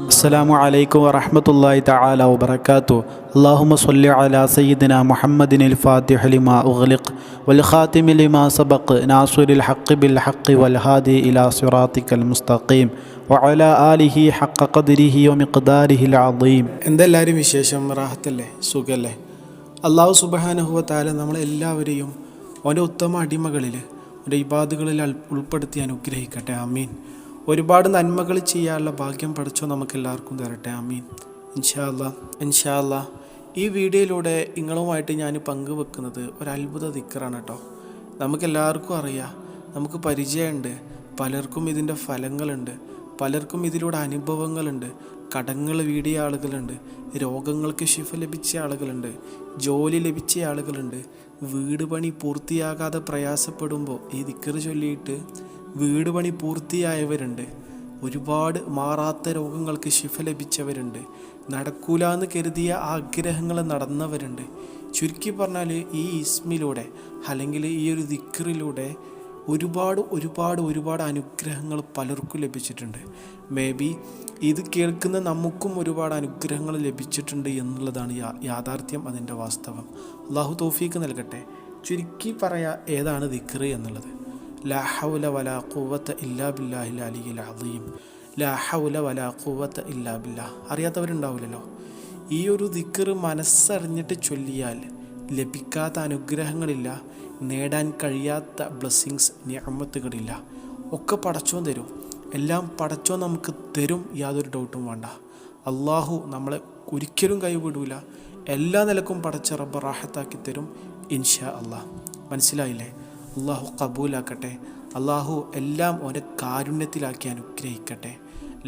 അസ്സലാമു അലൈക്കും വറഹ്മത്തുള്ളാഹി തആല വബറകാതുഹു. അല്ലാഹുമ്മ സ്വല്ലി അലാ സയ്യിദിനാ മുഹമ്മദിനിൽ ഫാത്തിഹി ലിമാ ഉഗ്ലിഖ് വൽ ഖാതിമി ലിമാ സബഖ് നാസിറിൽ ഹഖ് ബിൽ ഹഖ് വൽ ഹാദി ഇലാ സിറാത്തിക്കൽ മുസ്തഖീം വഅലാ ആലിഹി ഹഖ ഖദ്രിഹി വമിഖ്ദാരിഹിൽ അദീം. എന്തെല്ലാവരും വിശേഷം? റാഹത്തല്ലേ? സുഖല്ലേ? അല്ലാഹു സുബ്ഹാനഹു വ തആല നമ്മളെല്ലാവരെയും അവൻ്റെ ഉത്തമ അടിമകളിൽ അവൻ്റെ ഇബാദുകളിൽ ഉൾപ്പെടുത്തി അനുഗ്രഹിക്കട്ടെ. ആമീൻ. ഒരുപാട് നന്മകൾ ചെയ്യാനുള്ള ഭാഗ്യം പഠിച്ചോ നമുക്കെല്ലാവർക്കും തരട്ടെ. ആമീൻ. ഇൻഷാ അല്ലാ ഈ വീഡിയോയിലൂടെ നിങ്ങളുമായിട്ട് ഞാൻ പങ്കുവെക്കുന്നത് ഒരു അത്ഭുത ദിക്റാണ് കേട്ടോ. നമുക്കെല്ലാവർക്കും അറിയാം, നമുക്ക് പരിചയമുണ്ട്, പലർക്കും ഇതിൻ്റെ ഫലങ്ങളുണ്ട്, പലർക്കും ഇതിലൂടെ അനുഭവങ്ങളുണ്ട്. കടങ്ങൾ വീടിയ ആളുകളുണ്ട്, രോഗങ്ങൾക്ക് ശിഫ ലഭിച്ച ആളുകളുണ്ട്, ജോലി ലഭിച്ച ആളുകളുണ്ട്, വീട് പണി പൂർത്തിയാകാതെ പ്രയാസപ്പെടുമ്പോൾ ഈ ദിക്റ് ചൊല്ലിയിട്ട് വീട് പണി പൂർത്തിയായവരുണ്ട്, ഒരുപാട് മാറാത്ത രോഗങ്ങൾക്ക് ശിഫ ലഭിച്ചവരുണ്ട്, നടക്കൂലെന്ന് കരുതിയ ആഗ്രഹങ്ങൾ നടന്നവരുണ്ട്. ചുരുക്കി പറഞ്ഞാൽ ഈ ഇസ്മിലൂടെ അല്ലെങ്കിൽ ഈ ഒരു ദിക്റിലൂടെ ഒരുപാട് അനുഗ്രഹങ്ങൾ പലർക്കും ലഭിച്ചിട്ടുണ്ട്. മേ ബി ഇത് കേൾക്കുന്ന നമുക്കും ഒരുപാട് അനുഗ്രഹങ്ങൾ ലഭിച്ചിട്ടുണ്ട് എന്നുള്ളതാണ് യാഥാർത്ഥ്യം, അതിൻ്റെ വാസ്തവം. അല്ലാഹു തൗഫീഖ് നൽകട്ടെ. ചുരുക്കി പറയാ ഏതാണ് ദിക്റ് എന്നുള്ളത്. ലാ ഹൗല വലാ ഖുവത ഇല്ലാ ബില്ലാഹിൽ അലിയിൽ അദീം. ലാ ഹൗല വലാ ഖുവത ഇല്ലാ ബില്ലാഹ്. അറിയാത്തവരുണ്ടാവില്ലല്ലോ. ഈ ഒരു ദിക്റ് മനസ്സറിഞ്ഞിട്ട് ചൊല്ലിയാൽ ലഭിക്കാത്ത അനുഗ്രഹങ്ങളില്ല, നേടാൻ കഴിയാത്ത ബ്ലെസ്സിങ്സ്, നിഅമത്തുകളില്ല. ഒക്കെ പടച്ചോൻ തരും, എല്ലാം പടച്ചോൻ നമുക്ക് തരും, യാതൊരു ഡൗട്ടും വേണ്ട. അള്ളാഹു നമ്മളെ ഒരിക്കലും കൈവിടൂല. എല്ലാ നിലക്കും പടച്ച റബ്ബ് റാഹത്താക്കി തരും ഇൻഷാ അല്ലാ. മനസ്സിലായില്ലേ? അള്ളാഹു കബൂലാക്കട്ടെ. അള്ളാഹു എല്ലാം ഓൻ്റെ കാരുണ്യത്തിലാക്കി അനുഗ്രഹിക്കട്ടെ.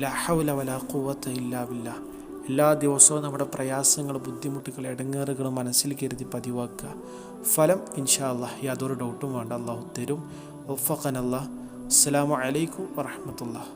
ലാ ഹൗല വലാ ഖുവത ഇല്ലാ ബില്ലാഹ്. എല്ലാ ദിവസവും നമ്മുടെ പ്രയാസങ്ങൾ, ബുദ്ധിമുട്ടുകൾ, ഇടങ്ങേറുകൾ മനസ്സിൽ കരുതി പതിവാക്കുക. ഫലം ഇൻഷാ അല്ലാഹ് യാതൊരു ഡൗട്ടും വേണ്ട, അള്ളാഹു തരും. വഫഖനല്ലാഹ്. അസ്സലാമു അലൈക്കും വറഹ്മത്തുള്ളാഹി.